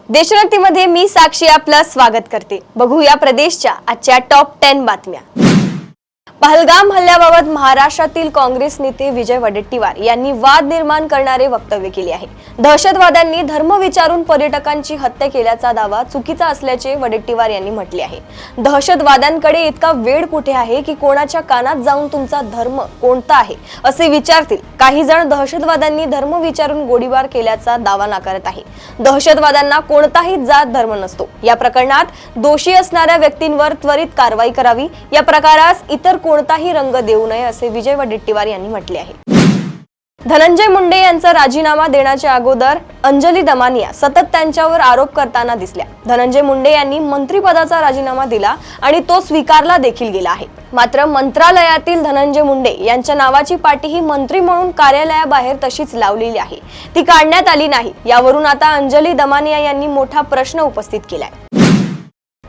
देशरत्तीमध्ये मी साक्षी आपलं स्वागत करते। बघूया प्रदेशच्या आजच्या टॉप 10 बातम्या। पहलगाम हल्ल्याबाबत महाराष्ट्रातील काँग्रेस नेते विजय वडेट्टीवार यांनी वाद निर्माण करणारे वक्तव्य केले आहे। दहशतवाद्यांनी धर्म विचारून पर्यटकांची हत्या केल्याचा दावा चुकीचा असल्याचे वडेट्टीवार यांनी म्हटले आहे। दहशतवाद्यांकडे इतका वेळ कुठे आहे की कोणाच्या कानात जाऊन तुमचा धर्म कोणता आहे असे विचारतील। काही जण दहशतवाद्यांनी धर्म विचारून गोळीबार केल्याचा दावा नाकारत आहे। दहशतवाद्यांना कोणताही जात धर्म नसतो। या प्रकरणात दोषी असणाऱ्या व्यक्तींवर त्वरित कारवाई करावी। या प्रकारास इतर कोणताही रंग देऊ नये असे विजय वडेट्टीवार यांनी म्हटले आहे। धनंजय मुंडे यांचा राजीनामा देण्याच्या अगोदर अंजली दमानिया सतत त्यांच्यावर आरोप करताना दिसल्या। धनंजय मुंडे यांनी मंत्रिपदाचा राजीनामा दिला आणि तो स्वीकारला देखील गेला आहे। मात्र मंत्रालयातील धनंजय मुंडे यांच्या नावाची पाटी ही मंत्री म्हणून कार्यालयाबाहेर तशीच लावलेली आहे, ती काढण्यात आली नाही। यावरून आता अंजली दमानिया यांनी मोठा प्रश्न उपस्थित केलाय।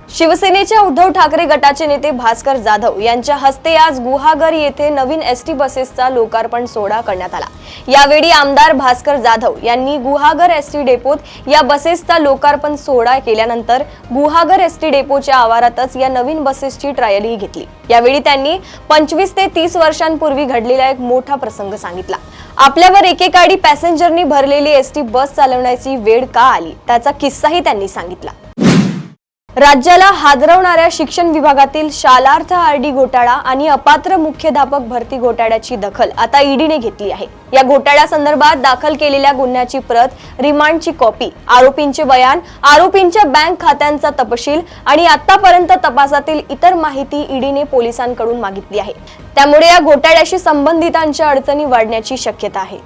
शिवसेनेच्या उद्धव ठाकरे गटाचे नेते भास्कर जाधव यांच्या हस्ते आज गुहागर येथे नवीन एसटी बसेसचा लोकार्पण सोहळा करण्यात आला। यावेळी आमदार भास्कर जाधव यांनी गुहागर एसटी डेपोत या बसेसचा लोकार्पण सोहळा केल्यानंतर गुहागर एसटी डेपोच्या आवारातच या नवीन बसेसची ट्रायलही घेतली। यावेळी त्यांनी 25 ते 30 वर्षांपूर्वी घडलेला एक मोठा प्रसंग सांगितला। आपल्यावर एकेकाळी पॅसेंजरनी भरलेली एसटी बस चालवण्याची वेळ का आली त्याचा किस्साही त्यांनी सांगितला। राज्याला हादरवणाऱ्या शिक्षण विभागातील शालार्थ आरडी घोटाळा आणि अपात्र मुख्याध्यापक भरती घोटाळ्याची दखल आता ईडीने घेतली आहे। या घोटाळ्यासंदर्भात दाखल केलेल्या गुन्ह्याची प्रत, रिमांडची कॉपी, आरोपींचे बयान, आरोपींच्या बँक खात्यांचा तपशील आणि आतापर्यंत तपासातील इतर माहिती ईडीने पोलिसांकडून मागितली आहे। त्यामुळे या घोटाळ्याशी संबंधितांच्या अडचणी वाढण्याची शक्यता आहे।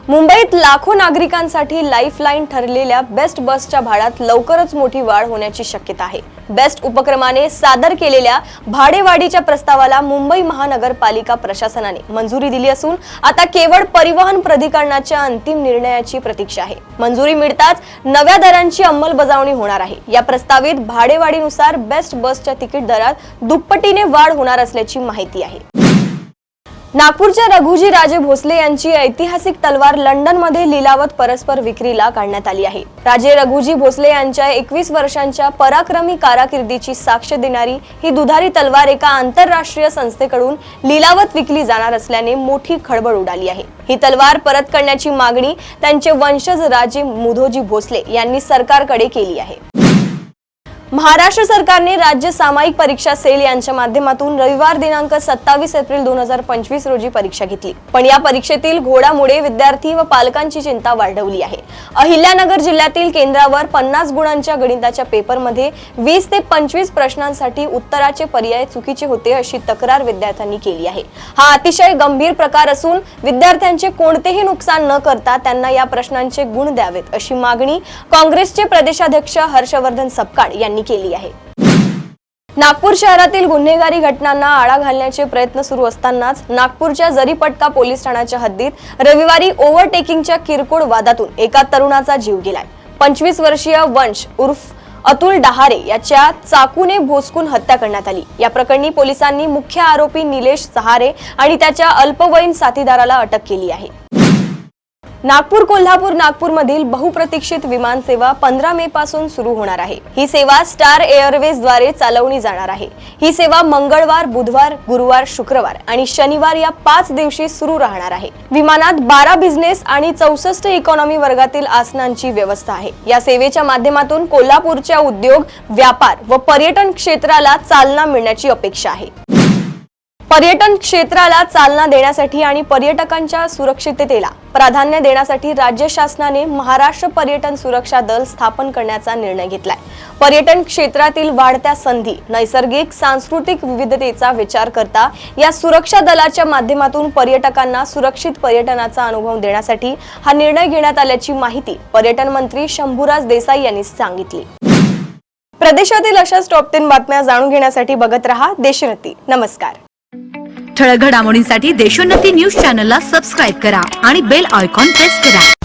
मुंबईत लाखो नागरिकांसाठी लाईफलाईन ठरलेल्या बेस्ट बसच्या भाड्यात लवकरच मोठी वाढ होण्याची शक्यता आहे। बेस्ट उपक्रमाने सादर केलेल्या भाडेवाढीच्या प्रस्तावाला मुंबई महानगरपालिका प्रशासनाने मंजुरी दिली असून आता केवळ परिवहन प्राधिकरणाच्या अंतिम निर्णयाची प्रतीक्षा आहे। मंजुरी मिळताच नव्या दरांची अंमलबजावणी होणार आहे। या प्रस्तावित भाडेवाढीनुसार बेस्ट बसच्या तिकीट दरात दुप्पटीने वाढ होणार असल्याची माहिती आहे। नागपूरच्या रघुजी राजे भोसले यांची ऐतिहासिक तलवार लंडनमध्ये लिलावत परस्पर विक्रीला काढण्यात आली आहे। राजे रघुजी भोसले यांच्या 21 वर्षांच्या पराक्रमी कारकिर्दीची साक्ष देणारी ही दुधारी तलवार एका आंतरराष्ट्रीय संस्थेकडून लिलावत विकली जाणार असल्याने मोठी खळबळ उडाली आहे। ही तलवार परत करण्याची मागणी त्यांचे वंशज राजे मुधोजी भोसले यांनी सरकारकडे केली आहे। महाराष्ट्र सरकारने राज्य सामायिक परीक्षा सेल यांच्या माध्यमातून रविवार दिनांक 27 एप्रिल 2025 रोजी परीक्षा घेतली। पण या परीक्षेतील घोडामुळे विद्यार्थी व पालकांची चिंता वाढवली आहे। अहिल्यानगर जिल्ह्यातील केंद्रावर 50 गुणांच्या गणिताच्या पेपरमध्ये 20 ते 25 प्रश्नांसाठी उत्तराचे पर्याय चुकीचे होते अशी तक्रार विद्यार्थ्यांनी केली आहे। हा अतिशय गंभीर प्रकार असून विद्यार्थ्यांचे कोणतेही नुकसान न करता त्यांना या प्रश्नांचे गुण द्यावेत अशी मागणी काँग्रेसचे प्रदेशाध्यक्ष हर्षवर्धन सपकाळ यांनी केली आहे। नागपूर शहरातील गुन्हेगारी घटनांना आळा घालण्याचे प्रयत्न सुरू असतानाच नागपूरच्या जरीपटका पोलीस ठाण्याच्या हद्दीत रविवारी ओव्हरटेकिंगच्या किरकोळ वादातून एका तरुणाचा जीव गेलाय। 25 वर्षीय वंश उर्फ अतुल डहारे याच्या चाकूने भोसकून हत्या करण्यात आली। या प्रकरणी पोलिसांनी मुख्य आरोपी निलेश सहारे आणि त्याच्या अल्पवयीन साथीदाराला अटक केली आहे। नागपूर कोल्हापूर नागपूर मधील बहुप्रतीक्षित विमान सेवा 15 मे पासून सुरू होणार आहे। ही सेवा स्टार एअरवेज द्वारे चालवली जाणार आहे। ही सेवा मंगळवार, बुधवार, गुरुवार, शुक्रवार आणि शनिवार या 5 दिवशी सुरू राहणार आहे। विमानात 12 बिझनेस आणि 64 इकॉनॉमी वर्गातील आसनांची व्यवस्था आहे। या सेवेच्या माध्यमातून कोल्हापूरच्या उद्योग, व्यापार व पर्यटन क्षेत्राला चालना मिळण्याची अपेक्षा आहे। पर्यटन क्षेत्राला चालना देण्यासाठी आणि पर्यटकांच्या सुरक्षिततेला प्राधान्य देण्यासाठी राज्य शासनाने महाराष्ट्र पर्यटन सुरक्षा दल स्थापन करण्याचा निर्णय घेतलाय। पर्यटन क्षेत्रातील वाढत्या संधी, नैसर्गिक सांस्कृतिक विविधतेचा विचार करता या सुरक्षा दलाच्या माध्यमातून पर्यटकांना सुरक्षित पर्यटनाचा अनुभव देण्यासाठी हा निर्णय घेण्यात आल्याची माहिती पर्यटन मंत्री शंभूराज देसाई यांनी सांगितली। प्रदेशातील अशाच टॉप 10 बातम्या जाणून घेण्यासाठी बघत रहा देशोन्नती। नमस्कार। ठळक घडामोडींसाठी देशोन्नती न्यूज चॅनलला सबस्क्राइब करा आणि बेल आयकॉन प्रेस करा।